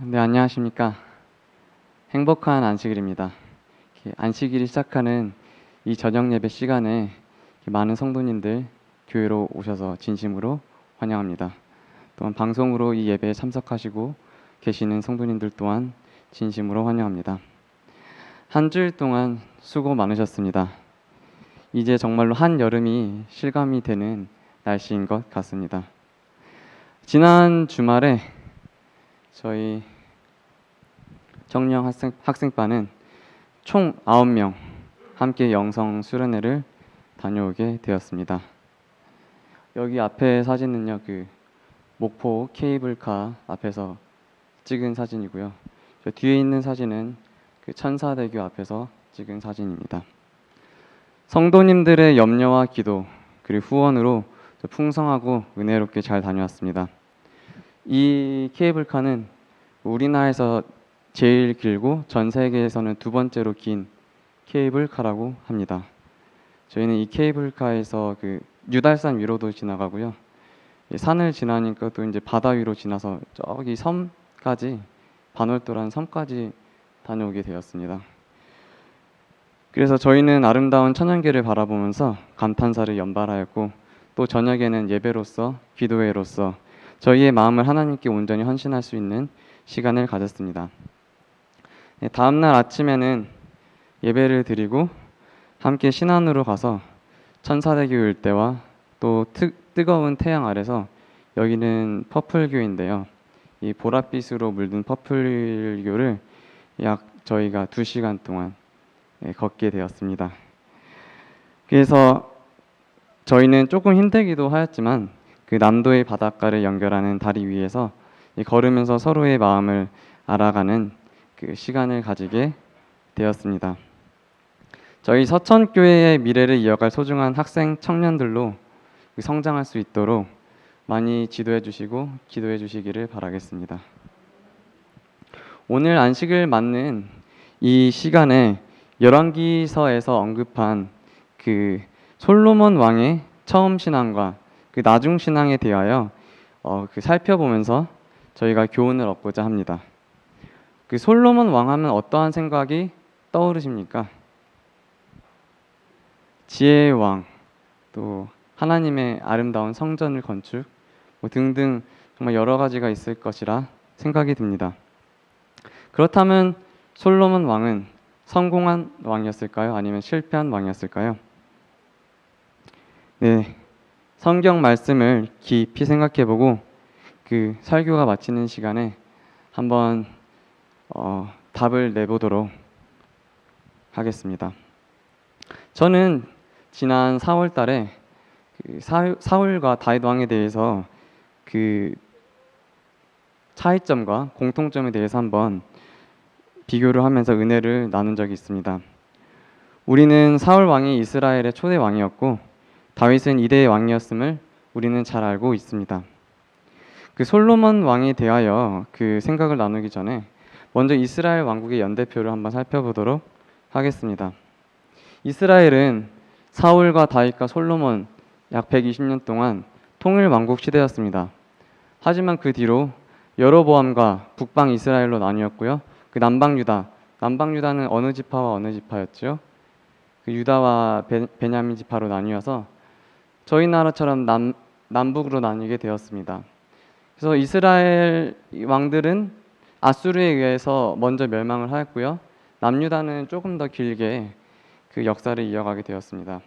네, 안녕하십니까. 행복한 안식일입니다. 안식일이 시작하는 이 저녁 예배 시간에 많은 성도님들 교회로 오셔서 진심으로 환영합니다. 또한 방송으로 이 예배에 참석하시고 계시는 성도님들 또한 진심으로 환영합니다. 한 주일 동안 수고 많으셨습니다. 이제 정말로 한여름이 실감이 되는 날씨인 것 같습니다. 지난 주말에 저희 청년 학생반은 총 9명 함께 영성 수련회를 다녀오게 되었습니다. 여기 앞에 사진은요, 목포 케이블카 앞에서 찍은 사진이고요. 저 뒤에 있는 사진은 천사대교 앞에서 찍은 사진입니다. 성도님들의 염려와 기도 그리고 후원으로 풍성하고 은혜롭게 잘 다녀왔습니다. 이 케이블카는 우리나라에서 제일 길고 전 세계에서는 두 번째로 긴 케이블카라고 합니다. 저희는 이 케이블카에서 유달산 위로도 지나가고요. 산을 지나니까 또 이제 바다 위로 지나서 저기 섬까지, 반월도라는 섬까지 다녀오게 되었습니다. 그래서 저희는 아름다운 천연계를 바라보면서 감탄사를 연발하였고, 또 저녁에는 예배로서, 기도회로서 저희의 마음을 하나님께 온전히 헌신할 수 있는 시간을 가졌습니다. 다음날 아침에는 예배를 드리고 함께 신안으로 가서 천사대교 일대와 또 뜨거운 태양 아래서, 여기는 퍼플교인데요. 이 보랏빛으로 물든 퍼플교를 약 저희가 2시간 동안 걷게 되었습니다. 그래서 저희는 조금 힘들기도 하였지만 남도의 바닷가를 연결하는 다리 위에서 걸으면서 서로의 마음을 알아가는 시간을 가지게 되었습니다. 저희 서천교회의 미래를 이어갈 소중한 학생 청년들로 성장할 수 있도록 많이 지도해 주시고 기도해 주시기를 바라겠습니다. 오늘 안식을 맞는 이 시간에 열왕기서에서 언급한 솔로몬 왕의 처음 신앙과 나중 신앙에 대하여 살펴보면서 저희가 교훈을 얻고자 합니다. 솔로몬 왕 하면 어떠한 생각이 떠오르십니까? 지혜의 왕, 또 하나님의 아름다운 성전을 건축 등등 정말 여러 가지가 있을 것이라 생각이 듭니다. 그렇다면 솔로몬 왕은 성공한 왕이었을까요? 아니면 실패한 왕이었을까요? 네, 성경 말씀을 깊이 생각해보고 설교가 마치는 시간에 한번 답을 내보도록 하겠습니다. 저는 지난 4월 달에 사울과 다윗 왕에 대해서 차이점과 공통점에 대해서 한번 비교를 하면서 은혜를 나눈 적이 있습니다. 우리는 사울 왕이 이스라엘의 초대 왕이었고 다윗은 2대의 왕이었음을 우리는 잘 알고 있습니다. 솔로몬 왕에 대하여 생각을 나누기 전에 먼저 이스라엘 왕국의 연대표를 한번 살펴보도록 하겠습니다. 이스라엘은 사울과 다윗과 솔로몬 약 120년 동안 통일 왕국 시대였습니다. 하지만 그 뒤로 여로보암과 북방 이스라엘로 나뉘었고요. 남방 유다는 어느 지파와 어느 지파였죠? 유다와 베냐민 지파로 나뉘어서 저희 나라처럼 남북으로 나뉘게 되었습니다. 그래서 이스라엘 왕들은 아수르에 의해서 먼저 멸망을 하였고요. 남유다는 조금 더 길게 역사를 이어가게 되었습니다.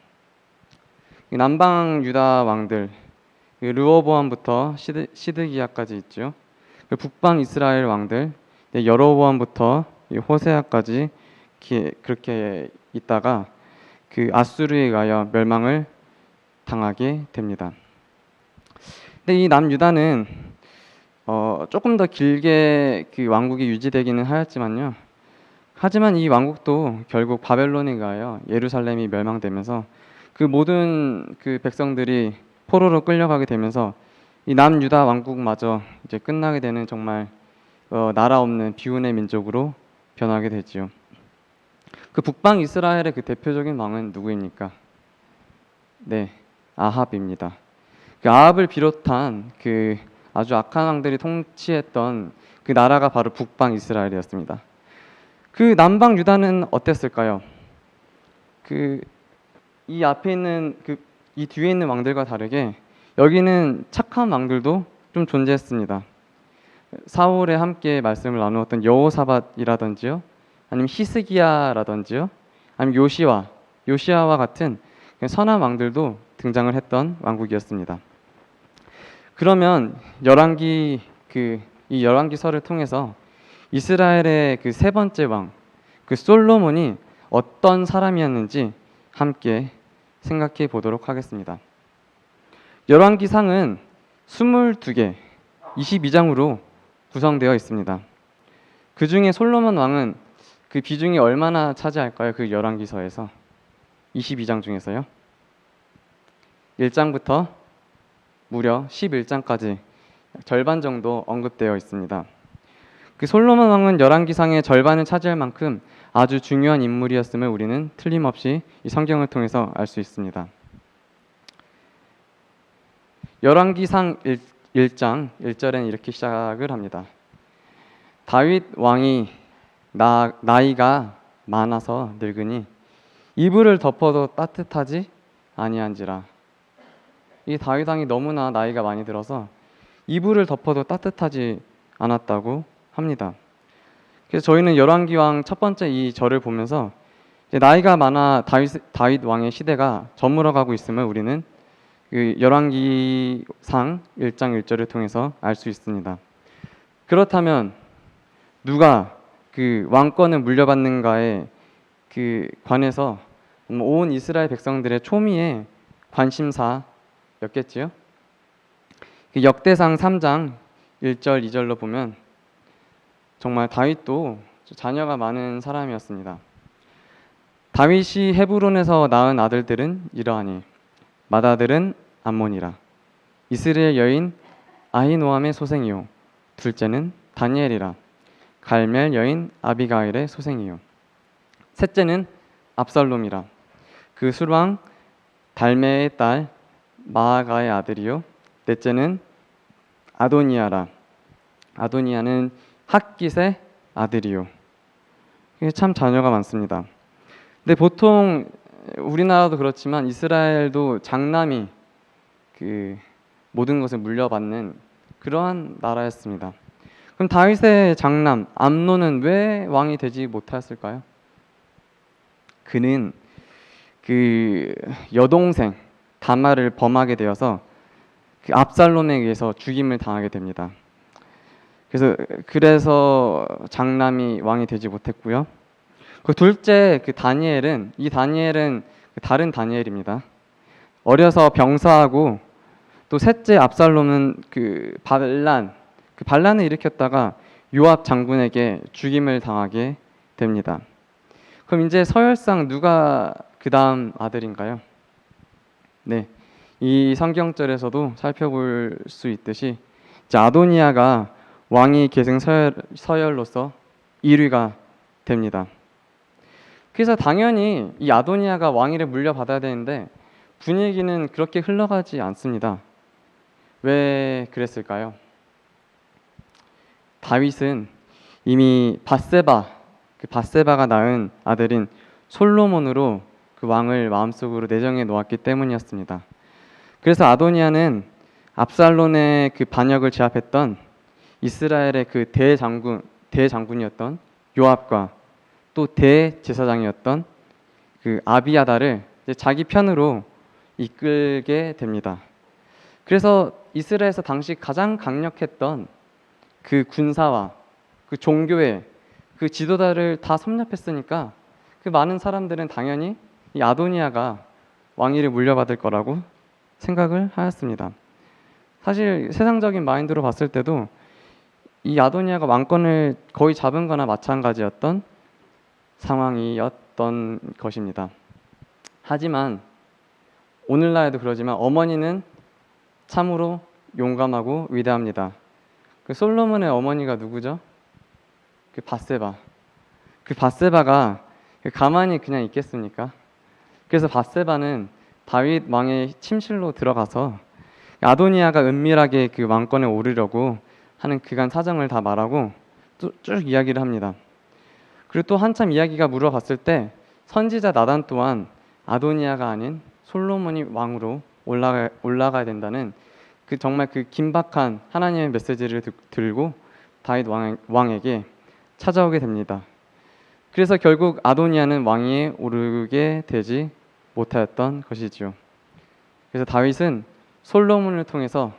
남방 유다 왕들, 르호보암부터 시드기야까지 있죠. 북방 이스라엘 왕들, 여로보암부터 호세아까지 그렇게 있다가 아수르에 의하여 멸망을 당하게 됩니다. 근데 이 남유다는 조금 더 길게 왕국이 유지되기는 하였지만요. 하지만 이 왕국도 결국 바벨론에 의하여 예루살렘이 멸망되면서 모든 백성들이 포로로 끌려가게 되면서 이 남유다 왕국마저 이제 끝나게 되는 정말 나라 없는 비운의 민족으로 변하게 되지요. 북방 이스라엘의 대표적인 왕은 누구입니까? 네, 아합입니다. 아합을 비롯한 아주 악한 왕들이 통치했던 그 나라가 바로 북방 이스라엘이었습니다. 그 남방 유다는 어땠을까요? 이 앞에 있는 이 뒤에 있는 왕들과 다르게 여기는 착한 왕들도 좀 존재했습니다. 사울에 함께 말씀을 나누었던 여호사밧이라든지요, 아니면 히스기야라든지요, 아니면 요시아와 같은 선한 왕들도 등장을 했던 왕국이었습니다. 그러면 이 열왕기서를 통해서 이스라엘의 그 세 번째 왕, 그 솔로몬이 어떤 사람이었는지 함께 생각해 보도록 하겠습니다. 열왕기상은 22개, 22장으로 구성되어 있습니다. 그 중에 솔로몬 왕은 그 비중이 얼마나 차지할까요? 그 열왕기서에서 22장 중에서요. 1장부터 무려 11장까지 절반 정도 언급되어 있습니다. 그 솔로몬 왕은 열왕기상의 절반을 차지할 만큼 아주 중요한 인물이었음을 우리는 틀림없이 이 성경을 통해서 알 수 있습니다. 열왕기상 1장 1절에는 이렇게 시작을 합니다. 다윗 왕이 나이가 많아서 늙으니 이불을 덮어도 따뜻하지 아니한지라. 이 다윗 왕이 너무나 나이가 많이 들어서 이불을 덮어도 따뜻하지 않았다고 합니다. 그래서 저희는 열왕기왕 첫 번째 이 절을 보면서 나이가 많아 다윗 왕의 시대가 저물어가고 있음을 우리는 그 열왕기상 1장 1절을 통해서 알 수 있습니다. 그렇다면 누가 그 왕권을 물려받는가에 관해서 온 이스라엘 백성들의 초미의 관심사였겠지요. 역대상 3장 1절 2절로 보면 정말 다윗도 자녀가 많은 사람이었습니다. 다윗이 헤브론에서 낳은 아들들은 이러하니 맏아들은 암몬이라. 이스라엘 여인 아히노함의 소생이요 둘째는 다니엘이라. 갈멜 여인 아비가일의 소생이요 셋째는 압살롬이라. 그 술왕 달메의 딸 마아가의 아들이요 넷째는 아도니아라. 아도니아는 핫깃의 아들이요. 참 자녀가 많습니다. 근데 보통 우리나라도 그렇지만 이스라엘도 장남이 모든 것을 물려받는 그러한 나라였습니다. 그럼 다윗의 장남 암논은 왜 왕이 되지 못했을까요? 그는 그 여동생 다말을 범하게 되어서 그 압살롬에 의해서 죽임을 당하게 됩니다. 그래서 장남이 왕이 되지 못했고요. 그 둘째 다니엘은 다른 다니엘입니다. 어려서 병사하고 또 셋째 압살롬은 반란을 일으켰다가 요압 장군에게 죽임을 당하게 됩니다. 그럼 이제 서열상 누가 그 다음 아들인가요? 네, 이 성경절에서도 살펴볼 수 있듯이 이제 아도니아가 왕위 계승 서열로서 1위가 됩니다. 그래서 당연히 이 아도니아가 왕위를 물려받아야 되는데 분위기는 그렇게 흘러가지 않습니다. 왜 그랬을까요? 다윗은 이미 바세바가 낳은 아들인 솔로몬으로 그 왕을 마음속으로 내정해 놓았기 때문이었습니다. 그래서 아도니아는 압살롬의 그 반역을 제압했던 이스라엘의 그 대장군이었던 요압과 또 대제사장이었던 그 아비아다를 자기 편으로 이끌게 됩니다. 그래서 이스라엘에서 당시 가장 강력했던 그 군사와 그 종교의 그 지도자를 다 섭렵했으니까 그 많은 사람들은 당연히 이 아도니아가 왕위를 물려받을 거라고 생각을 하였습니다. 사실 세상적인 마인드로 봤을 때도 이 아도니아가 왕권을 거의 잡은 거나 마찬가지였던 상황이었던 것입니다. 하지만 오늘날에도 그러지만 어머니는 참으로 용감하고 위대합니다. 그 솔로몬의 어머니가 누구죠? 그 바세바. 그 바세바가 가만히 그냥 있겠습니까? 그래서 바세바는 다윗 왕의 침실로 들어가서 아도니아가 은밀하게 그 왕권에 오르려고 하는 그간 사정을 다 말하고 쭉 이야기를 합니다. 그리고 또 한참 이야기가 물어갔을 때 선지자 나단 또한 아도니아가 아닌 솔로몬이 왕으로 올라가야 된다는 그 정말 그 긴박한 하나님의 메시지를 들고 다윗 왕에게 찾아오게 됩니다. 그래서 결국 아도니아는 왕위에 오르게 되지 못하였던 것이지요. 그래서 다윗은 솔로몬을 통해서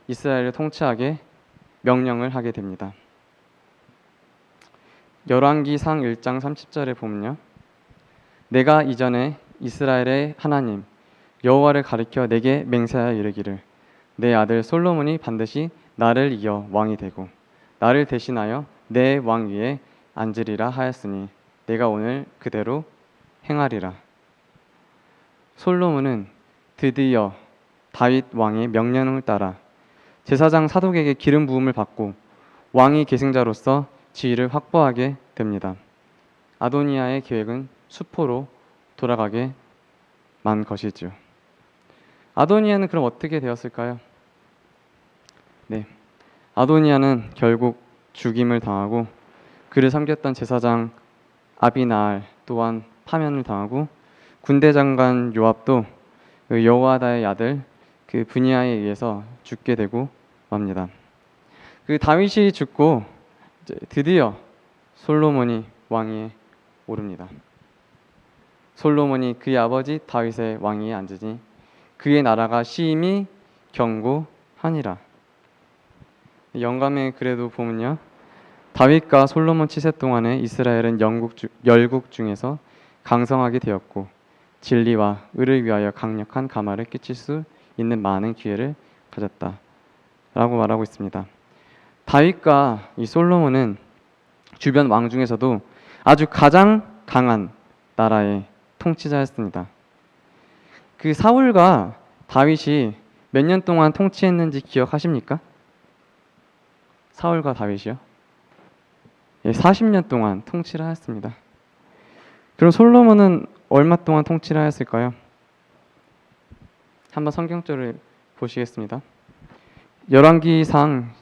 이스라엘을 통치하게 명령을 하게 됩니다. 열왕기상 1장 30절에 보면요. 내가 이전에 이스라엘의 하나님 여호와를 가리켜 내게 맹세하여 이르기를 내 아들 솔로몬이 반드시 나를 이어 왕이 되고 나를 대신하여 내 왕 위에 앉으리라 하였으니 내가 오늘 그대로 행하리라. 솔로몬은 드디어 다윗 왕의 명령을 따라 제사장 사독에게 기름 부음을 받고 왕위 계승자로서 지위를 확보하게 됩니다. 아도니아의 계획은 수포로 돌아가게 만 것이죠. 아도니아는 그럼 어떻게 되었을까요? 네, 아도니아는 결국 죽임을 당하고 그를 섬겼던 제사장 아비나알 또한 파면을 당하고 군대 장관 요압도 여호아다의 아들 그 브니아에 의해서 죽게 되고 맙니다. 그 다윗이 죽고 이제 드디어 솔로몬이 왕위에 오릅니다. 솔로몬이 그의 아버지 다윗의 왕위에 앉으니 그의 나라가 심히 견고하니라. 영감의 글에도 보면요. 다윗과 솔로몬 치세 동안에 이스라엘은 열국 중에서 강성하게 되었고 진리와 의를 위하여 강력한 가마를 끼칠 수 있는 많은 기회를 가졌다 라고 말하고 있습니다. 다윗과 이 솔로몬은 주변 왕 중에서도 아주 가장 강한 나라의 통치자였습니다. 그 사울과 다윗이 몇 년 동안 통치했는지 기억하십니까? 사울과 다윗이요? 40년 동안 통치를 하였습니다. 그럼 솔로몬은 얼마 동안 통치를 하였을까요? 한번 성경절을 보시겠습니다. 열왕기상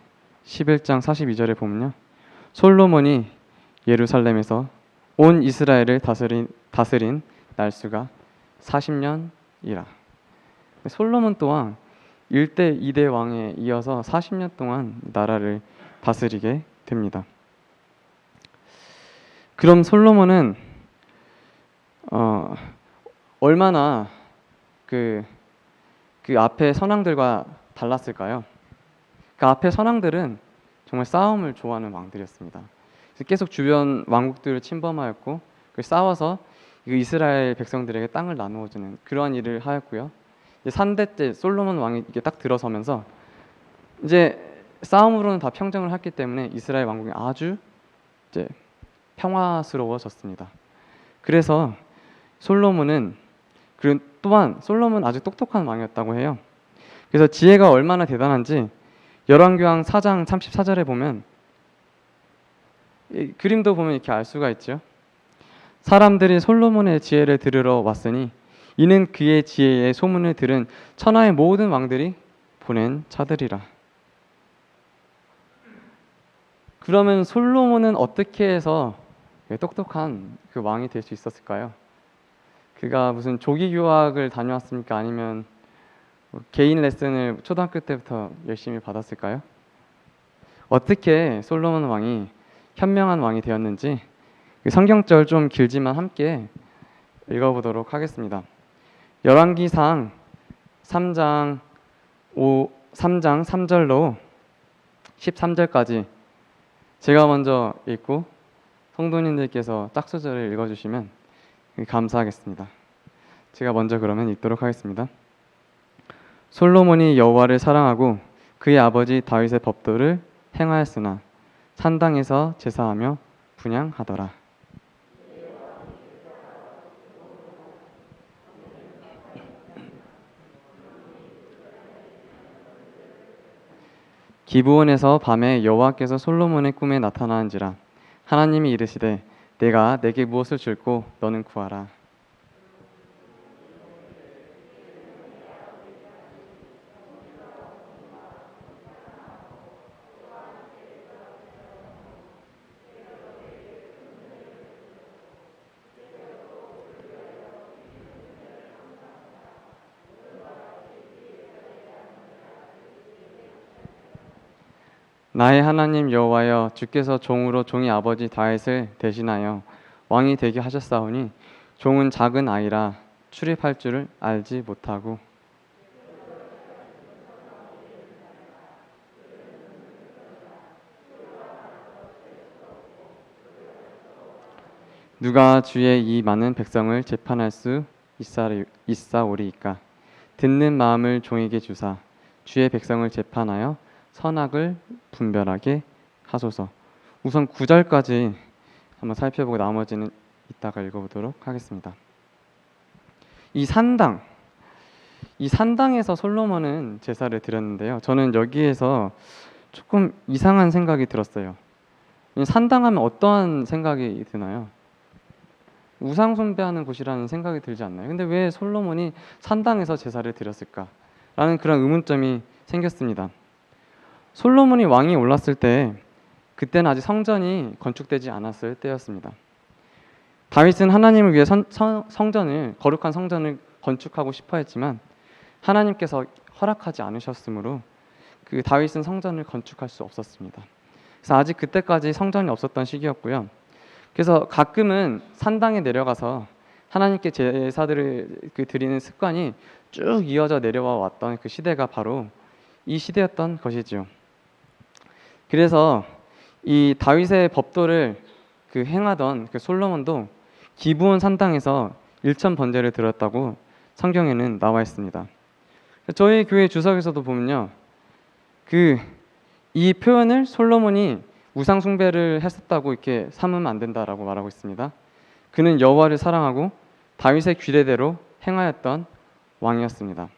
11장 42절에 보면요. 솔로몬이 예루살렘에서 온 이스라엘을 다스린 날수가 40년이라. 솔로몬 또한 1대 2대 왕에 이어서 40년 동안 나라를 다스리게 됩니다. 그럼 솔로몬은 얼마나 그 앞에 선왕들과 달랐을까요? 그 앞에 선왕들은 정말 싸움을 좋아하는 왕들이었습니다. 계속 주변 왕국들을 침범하였고 싸워서 이스라엘 백성들에게 땅을 나누어주는 그러한 일을 하였고요. 3대 때 솔로몬 왕이 이게 딱 들어서면서 이제 싸움으로는 다 평정을 했기 때문에 이스라엘 왕국이 아주 이제 평화스러워졌습니다. 그래서 솔로몬은 또한 솔로몬은 아주 똑똑한 왕이었다고 해요. 그래서 지혜가 얼마나 대단한지 열왕기상 4장 34절에 보면 이 그림도 보면 이렇게 알 수가 있죠. 사람들이 솔로몬의 지혜를 들으러 왔으니 이는 그의 지혜의 소문을 들은 천하의 모든 왕들이 보낸 차들이라. 그러면 솔로몬은 어떻게 해서 똑똑한 그 왕이 될 수 있었을까요? 그가 무슨 조기 유학을 다녀왔습니까? 아니면 개인 레슨을 초등학교 때부터 열심히 받았을까요? 어떻게 솔로몬 왕이 현명한 왕이 되었는지 성경절 좀 길지만 함께 읽어보도록 하겠습니다. 열왕기상 3장 3절로 13절까지 제가 먼저 읽고 성도님들께서 짝수절을 읽어주시면 감사하겠습니다. 제가 먼저 그러면 읽도록 하겠습니다. 솔로몬이 여호와를 사랑하고 그의 아버지 다윗의 법도를 행하였으나 산당에서 제사하며 분향하더라. 기브온에서 밤에 여호와께서 솔로몬의 꿈에 나타나는지라 하나님이 이르시되 내가 내게 무엇을 줄고 너는 구하라. 나의 하나님 여호와여, 주께서 종으로 종의 아버지 다윗을 대신하여 왕이 되게 하셨사오니 종은 작은 아이라 출입할 줄을 알지 못하고. 누가 주의 이 많은 백성을 재판할 수 있사오리이까? 듣는 마음을 종에게 주사 주의 백성을 재판하여 선악을 분별하게 하소서. 우선 9절까지 한번 살펴보고 나머지는 이따가 읽어보도록 하겠습니다. 이 산당에서 솔로몬은 제사를 드렸는데요. 저는 여기에서 조금 이상한 생각이 들었어요. 산당하면 어떠한 생각이 드나요? 우상 숭배하는 곳이라는 생각이 들지 않나요? 근데 왜 솔로몬이 산당에서 제사를 드렸을까? 라는 그런 의문점이 생겼습니다. 솔로몬이 왕이 올랐을 때 그때는 아직 성전이 건축되지 않았을 때였습니다. 다윗은 하나님을 위해 거룩한 성전을 건축하고 싶어 했지만 하나님께서 허락하지 않으셨으므로 그 다윗은 성전을 건축할 수 없었습니다. 그래서 아직 그때까지 성전이 없었던 시기였고요. 그래서 가끔은 산당에 내려가서 하나님께 제사들을 드리는 습관이 쭉 이어져 내려와 왔던 그 시대가 바로 이 시대였던 것이지요. 그래서 이 다윗의 법도를 행하던 그 솔로몬도 기브온 산당에서 일천 번제를 드렸다고 성경에는 나와 있습니다. 저희 교회 주석에서도 보면요, 이 표현을 솔로몬이 우상 숭배를 했었다고 이렇게 삼으면 안 된다라고 말하고 있습니다. 그는 여호와를 사랑하고 다윗의 규례대로 행하였던 왕이었습니다.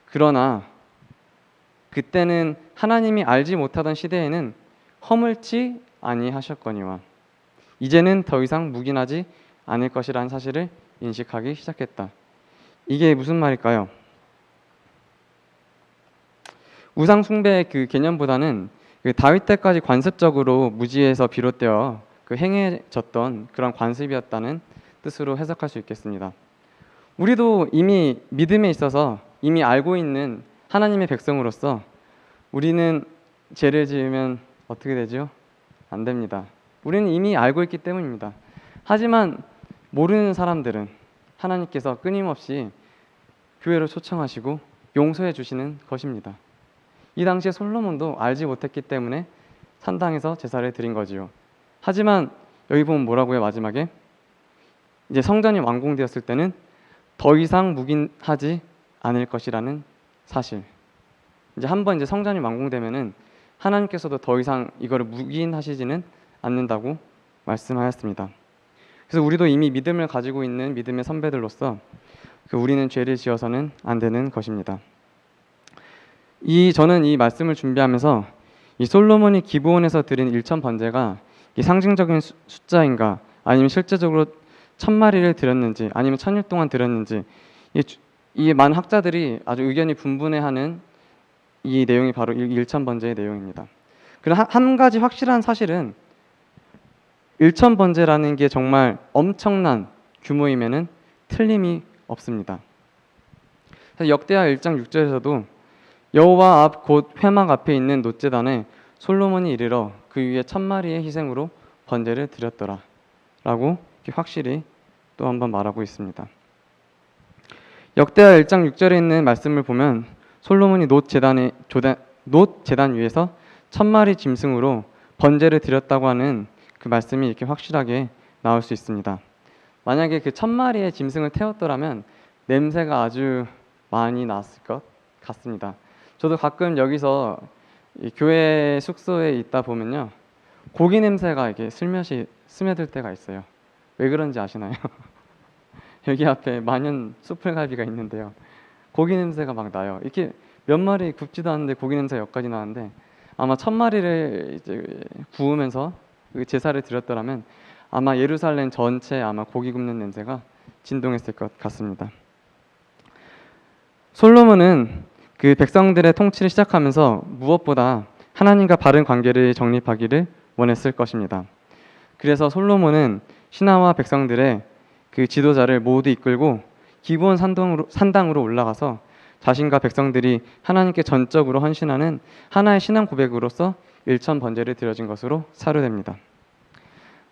그러나 그때는 하나님이 알지 못하던 시대에는 허물지 아니하셨거니와 이제는 더 이상 묵인하지 않을 것이라는 사실을 인식하기 시작했다. 이게 무슨 말일까요? 우상 숭배의 그 개념보다는 다윗 때까지 관습적으로 무지에서 비롯되어 행해졌던 그런 관습이었다는 뜻으로 해석할 수 있겠습니다. 우리도 이미 믿음에 있어서 이미 알고 있는 하나님의 백성으로서 우리는 죄를 지으면 어떻게 되죠? 안 됩니다. 우리는 이미 알고 있기 때문입니다. 하지만 모르는 사람들은 하나님께서 끊임없이 교회로 초청하시고 용서해 주시는 것입니다. 이 당시에 솔로몬도 알지 못했기 때문에 산당에서 제사를 드린 거지요. 하지만 여기 보면 뭐라고요? 마지막에 이제 성전이 완공되었을 때는 더 이상 묵인하지 않을 것이라는 사실. 이제 한번 이제 성전이 완공되면은 하나님께서도 더 이상 이거를 묵인하시지는 않는다고 말씀하였습니다. 그래서 우리도 이미 믿음을 가지고 있는 믿음의 선배들로서 우리는 죄를 지어서는 안 되는 것입니다. 저는 이 말씀을 준비하면서 이 솔로몬이 기브온에서 드린 1천 번제가 상징적인 숫자인가, 아니면 실제적으로 1000마리를 드렸는지, 아니면 1000일 동안 드렸는지, 이 많은 학자들이 아주 의견이 분분해하는 이 내용이 바로 1천 번제의 내용입니다. 그리고 한 가지 확실한 사실은 1천 번제라는 게 정말 엄청난 규모임에는 틀림이 없습니다. 역대하 1장 6절에서도 여호와 앞 곧 회막 앞에 있는 놋제단에 솔로몬이 이르러 그 위에 1000마리의 희생으로 번제를 드렸더라 라고 확실히 또 한번 말하고 있습니다. 역대하 1장 6절에 있는 말씀을 보면 솔로몬이 놋제단 위에서 1000마리 짐승으로 번제를 드렸다고 하는 그 말씀이 이렇게 확실하게 나올 수 있습니다. 만약에 그 1000마리의 짐승을 태웠더라면 냄새가 아주 많이 났을 것 같습니다. 저도 가끔 여기서 교회 숙소에 있다 보면요, 고기 냄새가 이렇게 슬며시 스며들 때가 있어요. 왜 그런지 아시나요? 여기 앞에 만연 숯불갈비가 있는데요, 고기 냄새가 막 나요. 이렇게 몇 마리 굽지도 않는데 고기 냄새가 여기까지 나는데, 아마 1000마리를 이제 구우면서 제사를 드렸더라면 아마 예루살렘 전체 아마 고기 굽는 냄새가 진동했을 것 같습니다. 솔로몬은 그 백성들의 통치를 시작하면서 무엇보다 하나님과 바른 관계를 정립하기를 원했을 것입니다. 그래서 솔로몬은 신하와 백성들의 그 지도자를 모두 이끌고 기브온 산당으로 올라가서 자신과 백성들이 하나님께 전적으로 헌신하는 하나의 신앙 고백으로서 일천 번제를 드려진 것으로 사료됩니다.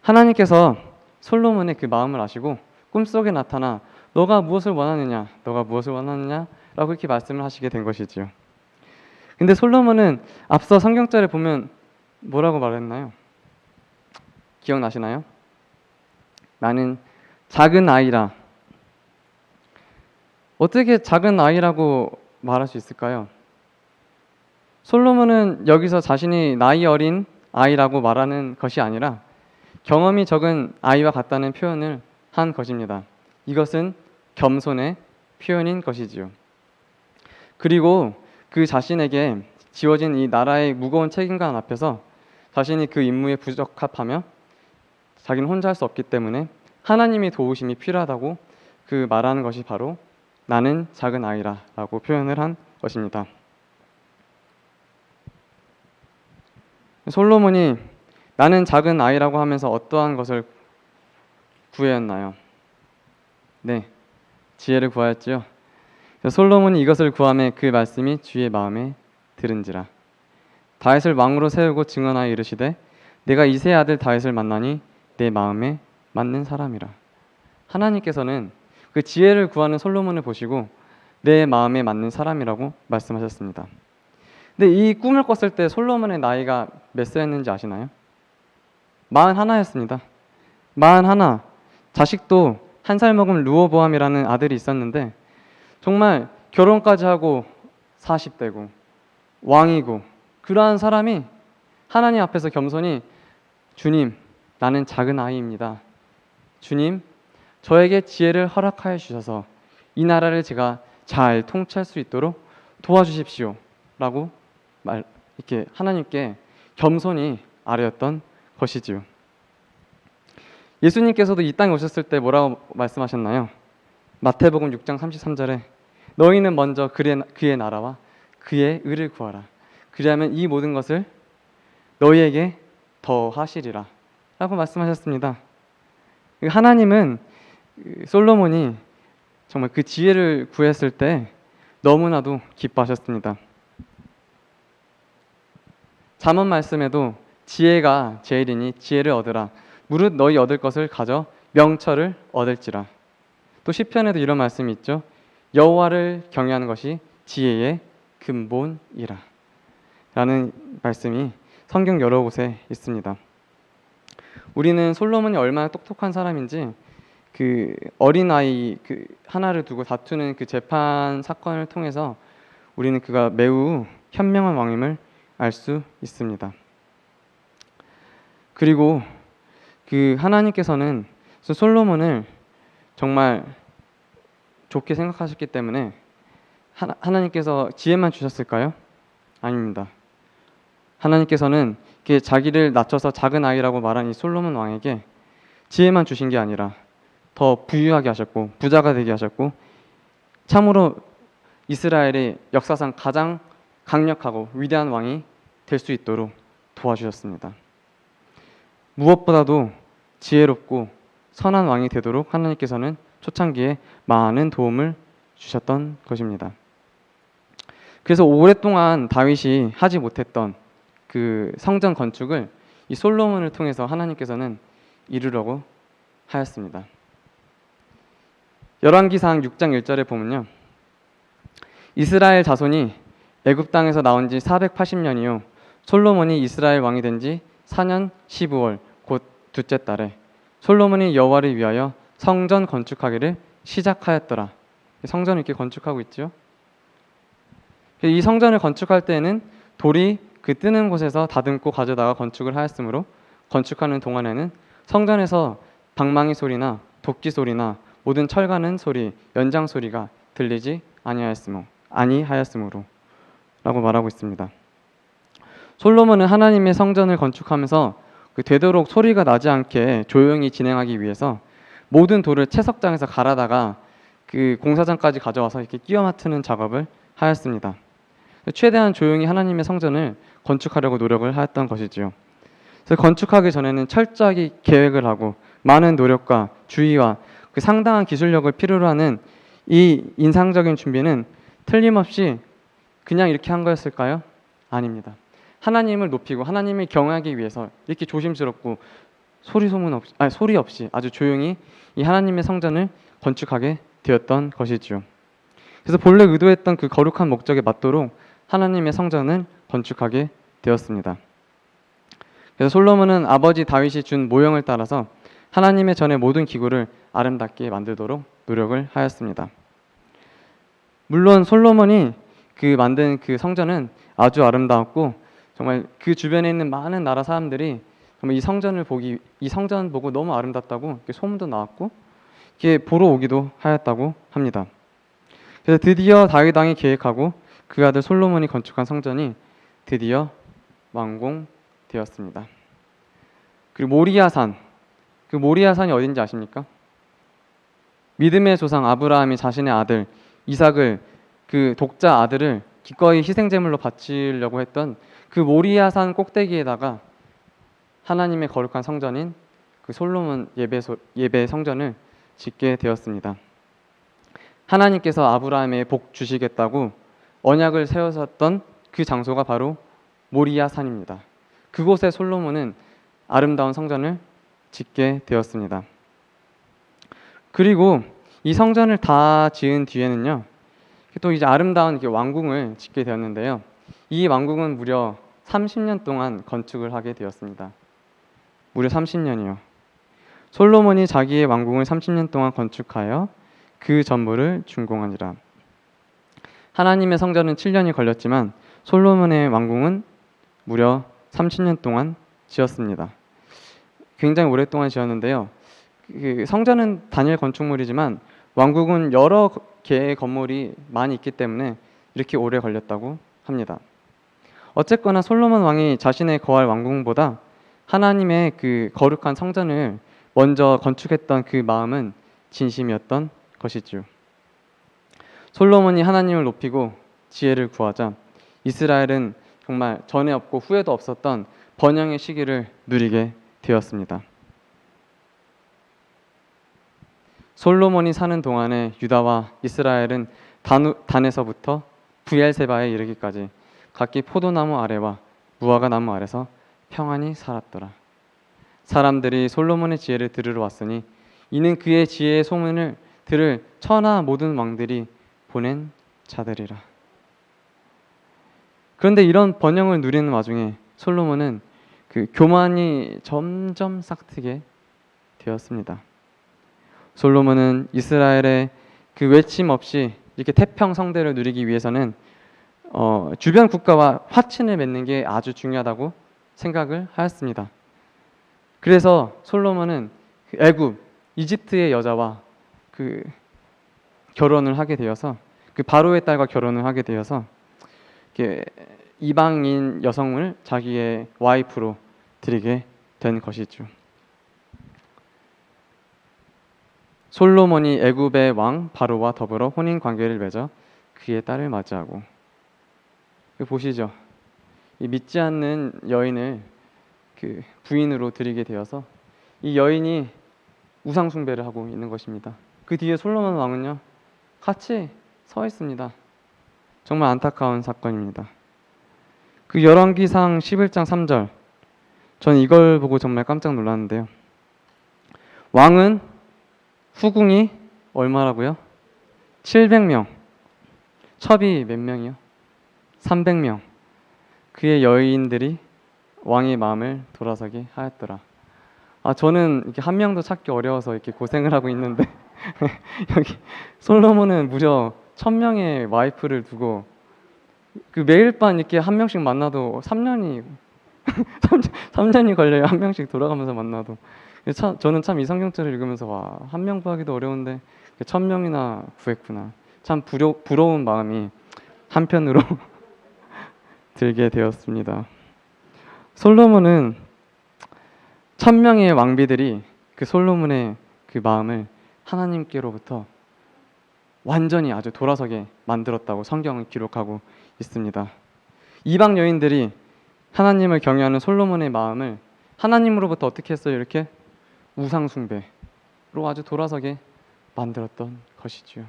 하나님께서 솔로몬의 그 마음을 아시고 꿈속에 나타나 너가 무엇을 원하느냐, 너가 무엇을 원하느냐 라고 이렇게 말씀을 하시게 된 것이지요. 근데 솔로몬은 앞서 성경절에 보면 뭐라고 말했나요? 기억나시나요? 나는 작은 아이라. 어떻게 작은 아이라고 말할 수 있을까요? 솔로몬은 여기서 자신이 나이 어린 아이라고 말하는 것이 아니라 경험이 적은 아이와 같다는 표현을 한 것입니다. 이것은 겸손의 표현인 것이지요. 그리고 그 자신에게 지워진 이 나라의 무거운 책임감 앞에서 자신이 그 임무에 부적합하며 자기는 혼자 할 수 없기 때문에 하나님의 도우심이 필요하다고 그 말하는 것이 바로 나는 작은 아이라 라고 표현을 한 것입니다. 솔로몬이 나는 작은 아이라고 하면서 어떠한 것을 구했나요? 네, 지혜를 구하였지요. 솔로몬이 이것을 구하매 그 말씀이 주의 마음에 들은지라. 다윗을 왕으로 세우고 증언하여 이르시되 내가 이새의 아들 다윗을 만나니 내 마음에 맞는 사람이라. 하나님께서는 그 지혜를 구하는 솔로몬을 보시고 내 마음에 맞는 사람이라고 말씀하셨습니다. 근데 이 꿈을 꿨을 때 솔로몬의 나이가 몇 세였는지 아시나요? 41였습니다. 41. 자식도 1살 먹은 르호보암이라는 아들이 있었는데 정말 결혼까지 하고 40대고 왕이고 그러한 사람이 하나님 앞에서 겸손히 주님, 나는 작은 아이입니다. 주님, 저에게 지혜를 허락하여 주셔서 이 나라를 제가 잘 통치할 수 있도록 도와주십시오 라고 이렇게 하나님께 겸손히 아뢰었던 것이지요. 예수님께서도 이 땅에 오셨을 때 뭐라고 말씀하셨나요? 마태복음 6장 33절에 너희는 먼저 그의 나라와 그의 의를 구하라. 그리하면 이 모든 것을 너희에게 더하시리라 라고 말씀하셨습니다. 하나님은 솔로몬이 정말 그 지혜를 구했을 때 너무나도 기뻐하셨습니다. 잠언 말씀에도 지혜가 제일이니 지혜를 얻으라. 무릇 너희 얻을 것을 가져 명철을 얻을지라. 또 시편에도 이런 말씀이 있죠. 여호와를 경외하는 것이 지혜의 근본이라. 라는 말씀이 성경 여러 곳에 있습니다. 우리는 솔로몬이 얼마나 똑똑한 사람인지 그 어린아이 그 하나를 두고 다투는 그 재판 사건을 통해서 우리는 그가 매우 현명한 왕임을 알 수 있습니다. 그리고 그 하나님께서는 솔로몬을 정말 좋게 생각하셨기 때문에 하나님께서 지혜만 주셨을까요? 아닙니다. 하나님께서는 자기를 낮춰서 작은 아이라고 말한 이 솔로몬 왕에게 지혜만 주신 게 아니라 더 부유하게 하셨고 부자가 되게 하셨고 참으로 이스라엘의 역사상 가장 강력하고 위대한 왕이 될 수 있도록 도와주셨습니다. 무엇보다도 지혜롭고 선한 왕이 되도록 하나님께서는 초창기에 많은 도움을 주셨던 것입니다. 그래서 오랫동안 다윗이 하지 못했던 그 성전 건축을 이 솔로몬을 통해서 하나님께서는 이루려고 하였습니다. 열왕기상 6장 1절에 보면요. 이스라엘 자손이 애굽 땅에서 나온 지 480년이요. 솔로몬이 이스라엘 왕이 된 지 4년 15월 곧 둘째 달에 솔로몬이 여호와를 위하여 성전 건축하기를 시작하였더라. 성전을 이렇게 건축하고 있죠. 이 성전을 건축할 때에는 돌이 그 뜨는 곳에서 다듬고 가져다가 건축을 하였으므로 건축하는 동안에는 성전에서 방망이 소리나 도끼 소리나 모든 철가는 소리, 연장 소리가 들리지 아니하였으므로 라고 말하고 있습니다. 솔로몬은 하나님의 성전을 건축하면서 되도록 소리가 나지 않게 조용히 진행하기 위해서 모든 돌을 채석장에서 갈아다가 그 공사장까지 가져와서 이렇게 끼워 맞추는 작업을 하였습니다. 최대한 조용히 하나님의 성전을 건축하려고 노력을 하였던 것이지요. 그래서 건축하기 전에는 철저하게 계획을 하고 많은 노력과 주의와 그 상당한 기술력을 필요로 하는 이 인상적인 준비는 틀림없이 그냥 이렇게 한 거였을까요? 아닙니다. 하나님을 높이고 하나님을 경외하기 위해서 이렇게 조심스럽고 소리 없이 아주 조용히 이 하나님의 성전을 건축하게 되었던 것이죠. 그래서 본래 의도했던 그 거룩한 목적에 맞도록 하나님의 성전을 건축하게 되었습니다. 그래서 솔로몬은 아버지 다윗이 준 모형을 따라서 하나님의 전의 모든 기구를 아름답게 만들도록 노력을 하였습니다. 물론 솔로몬이 만든 그 성전은 아주 아름다웠고 정말 그 주변에 있는 많은 나라 사람들이 정말 이 성전 보고 너무 아름답다고 소문도 나왔고 이렇게 보러 오기도 하였다고 합니다. 그래서 드디어 다윗 왕이 계획하고 그 아들 솔로몬이 건축한 성전이 드디어 완공되었습니다. 그리고 모리아산, 그 모리아산이 어딘지 아십니까? 믿음의 조상 아브라함이 자신의 아들 이삭을 그 독자 아들을 기꺼이 희생제물로 바치려고 했던 그 모리아산 꼭대기에다가 하나님의 거룩한 성전인 그 솔로몬 예배 성전을 짓게 되었습니다. 하나님께서 아브라함의 복 주시겠다고 언약을 세우셨던 그 장소가 바로 모리아산입니다. 그곳에 솔로몬은 아름다운 성전을 짓게 되었습니다. 그리고 이 성전을 다 지은 뒤에는요, 또 이제 아름다운 왕궁을 짓게 되었는데요. 이 왕궁은 무려 30년 동안 건축을 하게 되었습니다. 무려 30년이요. 솔로몬이 자기의 왕궁을 30년 동안 건축하여 그 전부를 준공하니라. 하나님의 성전은 7년이 걸렸지만 솔로몬의 왕궁은 무려 30년 동안 지었습니다. 굉장히 오랫동안 지었는데요. 그 성전은 단일 건축물이지만 왕궁은 여러 개의 건물이 많이 있기 때문에 이렇게 오래 걸렸다고 합니다. 어쨌거나 솔로몬 왕이 자신의 거할 왕궁보다 하나님의 그 거룩한 성전을 먼저 건축했던 그 마음은 진심이었던 것이죠. 솔로몬이 하나님을 높이고 지혜를 구하자 이스라엘은 정말 전에 없고 후에도 없었던 번영의 시기를 누리게 되었습니다. 솔로몬이 사는 동안에 유다와 이스라엘은 단에서부터 브엘세바에 이르기까지 각기 포도나무 아래와 무화과 나무 아래서 평안히 살았더라. 사람들이 솔로몬의 지혜를 들으러 왔으니 이는 그의 지혜의 소문을 들을 천하 모든 왕들이 보낸 자들이라. 그런데 이런 번영을 누리는 와중에 솔로몬은 그 교만이 점점 싹트게 되었습니다. 솔로몬은 이스라엘의 그 외침 없이 이렇게 태평 성대를 누리기 위해서는 주변 국가와 화친을 맺는 게 아주 중요하다고 생각을 하였습니다. 그래서 솔로몬은 애굽, 이집트의 여자와 그 결혼을 하게 되어서 그 바로의 딸과 결혼을 하게 되어서 이방인 여성을 자기의 와이프로 들이게 된 것이죠. 솔로몬이 애굽의 왕 바로와 더불어 혼인 관계를 맺어 그의 딸을 맞이하고, 보시죠. 이 믿지 않는 여인을 그 부인으로 들이게 되어서 이 여인이 우상 숭배를 하고 있는 것입니다. 그 뒤에 솔로몬 왕은요 같이 서 있습니다. 정말 안타까운 사건입니다. 그 열왕기상 11장 3절, 저는 이걸 보고 정말 깜짝 놀랐는데요. 왕은 후궁이 얼마라고요? 700명. 첩이 몇 명이요? 300명. 그의 여인들이 왕의 마음을 돌아서게 하였더라. 저는 이렇게 한 명도 찾기 어려워서 이렇게 고생을 하고 있는데 여기 솔로몬은 무려 1000명의 와이프를 두고 그 매일 밤 이렇게 한 명씩 만나도 3년이 3년이 걸려요. 한 명씩 돌아가면서 만나도. 저는 참 이 성경책을 읽으면서 와, 한 명 구하기도 어려운데 1000명이나 구했구나. 참 부러운 마음이 한편으로 들게 되었습니다. 솔로몬은 1000명의 왕비들이 그 솔로몬의 그 마음을 하나님께로부터 완전히 아주 돌아서게 만들었다고 성경은 기록하고 있습니다. 이방 여인들이 하나님을 경외하는 솔로몬의 마음을 하나님으로부터 어떻게 했어요? 이렇게 우상 숭배로 아주 돌아서게 만들었던 것이지요.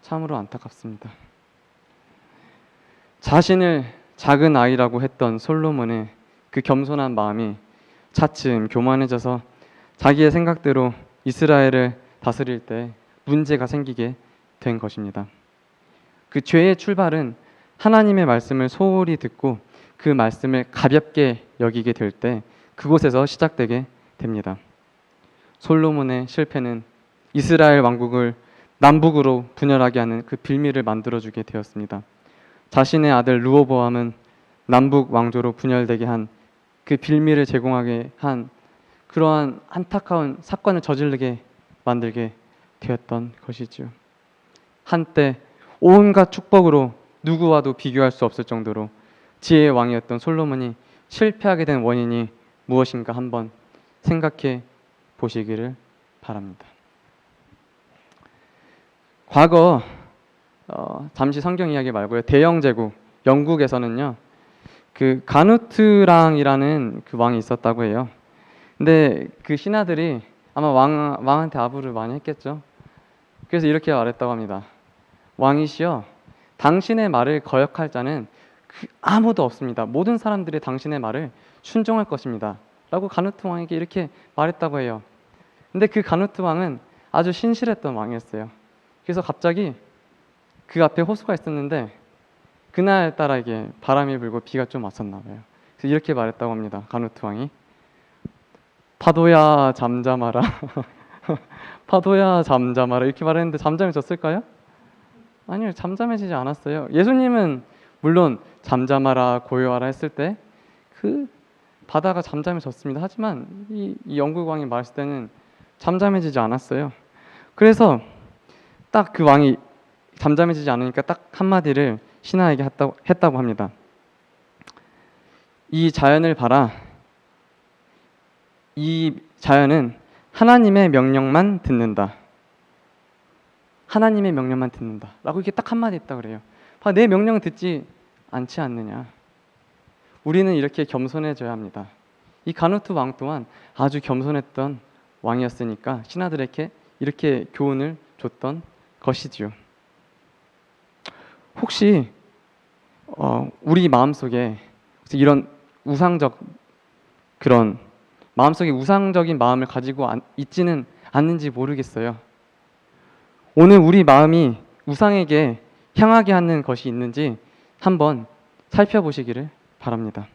참으로 안타깝습니다. 자신을 작은 아이라고 했던 솔로몬의 그 겸손한 마음이 차츰 교만해져서 자기의 생각대로 이스라엘을 다스릴 때 문제가 생기게 된 것입니다. 그 죄의 출발은 하나님의 말씀을 소홀히 듣고 그 말씀을 가볍게 여기게 될 때 그곳에서 시작되게 됩니다. 솔로몬의 실패는 이스라엘 왕국을 남북으로 분열하게 하는 그 빌미를 만들어주게 되었습니다. 자신의 아들 르호보암은 남북 왕조로 분열되게 한 그 빌미를 제공하게 한 그러한 안타까운 사건을 저지르게 만들게 되었던 것이지요. 한때 온갖 축복으로 누구와도 비교할 수 없을 정도로 지혜의 왕이었던 솔로몬이 실패하게 된 원인이 무엇인가 한번 생각해 보시기를 바랍니다. 과거 잠시 성경 이야기 말고요. 대영 제국 영국에서는요. 그 가누트랑이라는 그 왕이 있었다고 해요. 근데 그 신하들이 아마 왕한테 아부를 많이 했겠죠. 그래서 이렇게 말했다고 합니다. 왕이시여, 당신의 말을 거역할 자는 아무도 없습니다. 모든 사람들이 당신의 말을 순종할 것입니다. 라고 가누트 왕에게 이렇게 말했다고 해요. 근데 그 가누트 왕은 아주 신실했던 왕이었어요. 그래서 갑자기 그 앞에 호수가 있었는데 그날따라 이게 바람이 불고 비가 좀 왔었나 봐요. 그래서 이렇게 말했다고 합니다. 가누트 왕이 파도야 잠잠하라. 파도야 잠잠하라 이렇게 말했는데 잠잠해졌을까요? 아니요, 잠잠해지지 않았어요. 예수님은 물론 잠잠하라 고요하라 했을 때 그 바다가 잠잠해졌습니다. 하지만 이 영국 왕이 말했을 때는 잠잠해지지 않았어요. 그래서 딱 그 왕이 잠잠해지지 않으니까 딱 한마디를 신하에게 했다고 합니다. 이 자연을 봐라. 이 자연은 하나님의 명령만 듣는다. 하나님의 명령만 듣는다. 라고 이렇게 딱 한마디 했다고 그래요. 내 명령을 듣지 않지 않느냐. 우리는 이렇게 겸손해져야 합니다. 이 가누트 왕 또한 아주 겸손했던 왕이었으니까 신하들에게 이렇게 교훈을 줬던 것이지요. 혹시 우리 마음속에 이런 그런 마음속에 우상적인 마음을 가지고 있지는 않는지 모르겠어요. 오늘 우리 마음이 우상에게 향하게 하는 것이 있는지 한번 살펴보시기를 바랍니다.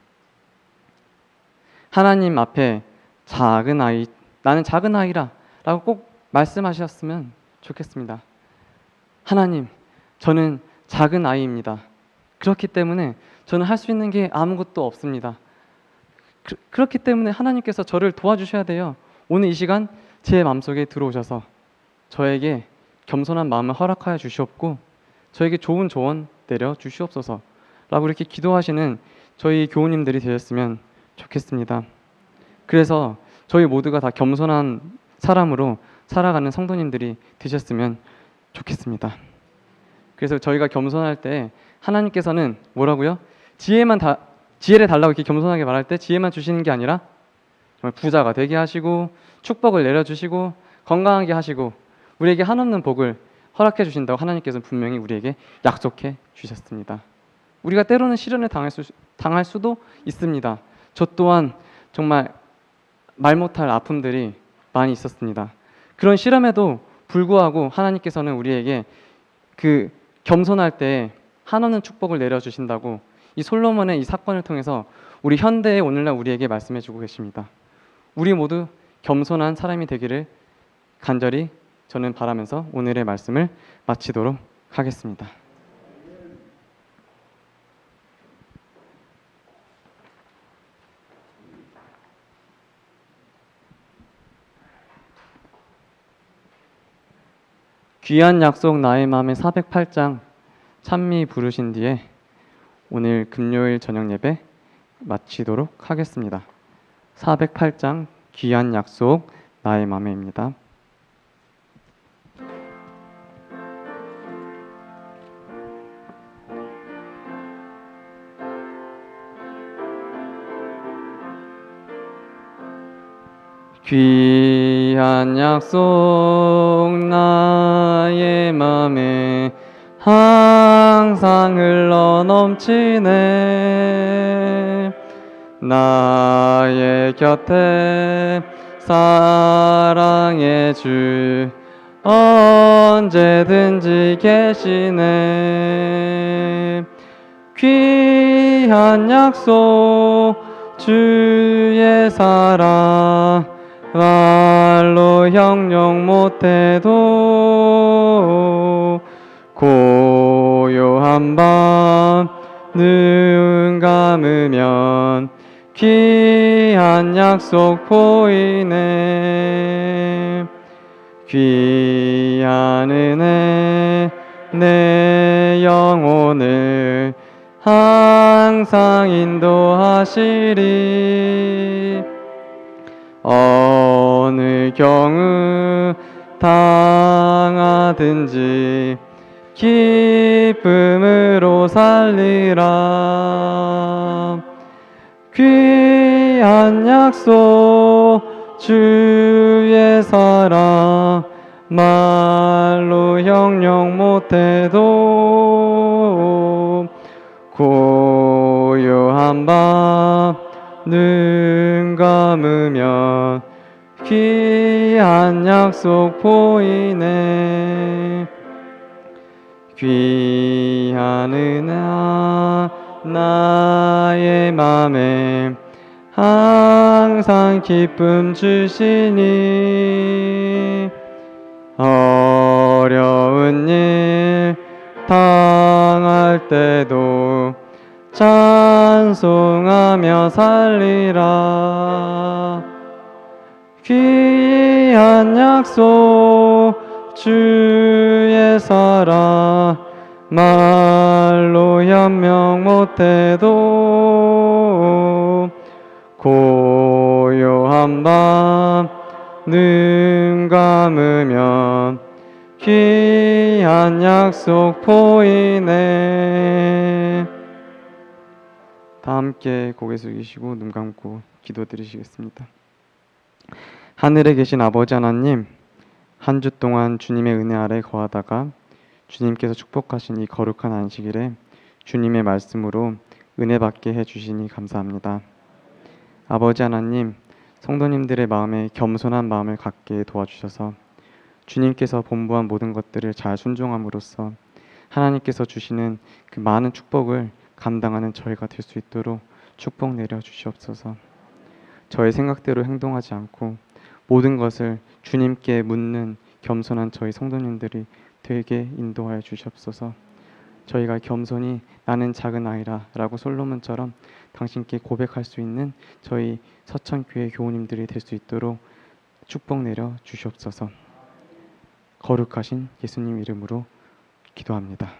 하나님 앞에 작은 아이, 나는 작은 아이라 라고 꼭 말씀하셨으면 좋겠습니다. 하나님, 저는 작은 아이입니다. 그렇기 때문에 저는 할 수 있는 게 아무것도 없습니다. 그렇기 때문에 하나님께서 저를 도와주셔야 돼요. 오늘 이 시간 제 마음속에 들어오셔서 저에게 겸손한 마음을 허락하여 주시옵고 저에게 좋은 조언 내려 주시옵소서 라고 이렇게 기도하시는 저희 교우님들이 되셨으면 좋겠습니다. 그래서 저희 모두가 다 겸손한 사람으로 살아가는 성도님들이 되셨으면 좋겠습니다. 그래서 저희가 겸손할 때 하나님께서는 뭐라고요? 지혜를 달라고 이렇게 겸손하게 말할 때 지혜만 주시는 게 아니라 정말 부자가 되게 하시고 축복을 내려주시고 건강하게 하시고 우리에게 한없는 복을 허락해 주신다고 하나님께서는 분명히 우리에게 약속해 주셨습니다. 우리가 때로는 시련을 당할 수도 있습니다. 저 또한 정말 말 못할 아픔들이 많이 있었습니다. 그런 시련에도 불구하고 하나님께서는 우리에게 그 겸손할 때 한없는 축복을 내려주신다고 이 솔로몬의 이 사건을 통해서 우리 현대의 오늘날 우리에게 말씀해주고 계십니다. 우리 모두 겸손한 사람이 되기를 간절히 저는 바라면서 오늘의 말씀을 마치도록 하겠습니다. 귀한 약속 나의 마음의 408장 찬미 부르신 뒤에 오늘 금요일 저녁 예배 마치도록 하겠습니다. 408장 귀한 약속 나의 마음에입니다. 귀한 약속 나의 맘에 항상 흘러 넘치네. 나의 곁에 사랑의 주 언제든지 계시네. 귀한 약속 주의 사랑 말로 형용 못해도 고요한 밤 눈 감으면 귀한 약속 보이네. 귀한 은혜 내 영혼을 항상 인도하시리. 어느 경우 당하든지 기쁨으로 살리라. 귀한 약속 주의 사랑 말로 형용 못해도 고요한 밤 눈 감으면 귀한 약속 보이네. 귀한 은혜 나의 맘에 항상 기쁨 주시니. 어려운 일 당할 때도 찬송하며 살리라. 귀한 약속 주의 사랑 말로 현명 못해도 고요한 밤 눈 감으면 귀한 약속 보이네. 다 함께 고개 숙이시고 눈 감고 기도드리시겠습니다. 하늘에 계신 아버지 하나님, 한 주 동안 주님의 은혜 아래 거하다가 주님께서 축복하신 이 거룩한 안식일에 주님의 말씀으로 은혜 받게 해주시니 감사합니다. 아버지 하나님, 성도님들의 마음에 겸손한 마음을 갖게 도와주셔서 주님께서 본부한 모든 것들을 잘 순종함으로써 하나님께서 주시는 그 많은 축복을 감당하는 저희가 될 수 있도록 축복 내려 주시옵소서. 저의 생각대로 행동하지 않고 모든 것을 주님께 묻는 겸손한 저희 성도님들이 되게 인도하여 주시옵소서. 저희가 겸손히 나는 작은 아이라 라고 솔로몬처럼 당신께 고백할 수 있는 저희 서천교회 교우님들이 될 수 있도록 축복 내려 주시옵소서. 거룩하신 예수님 이름으로 기도합니다.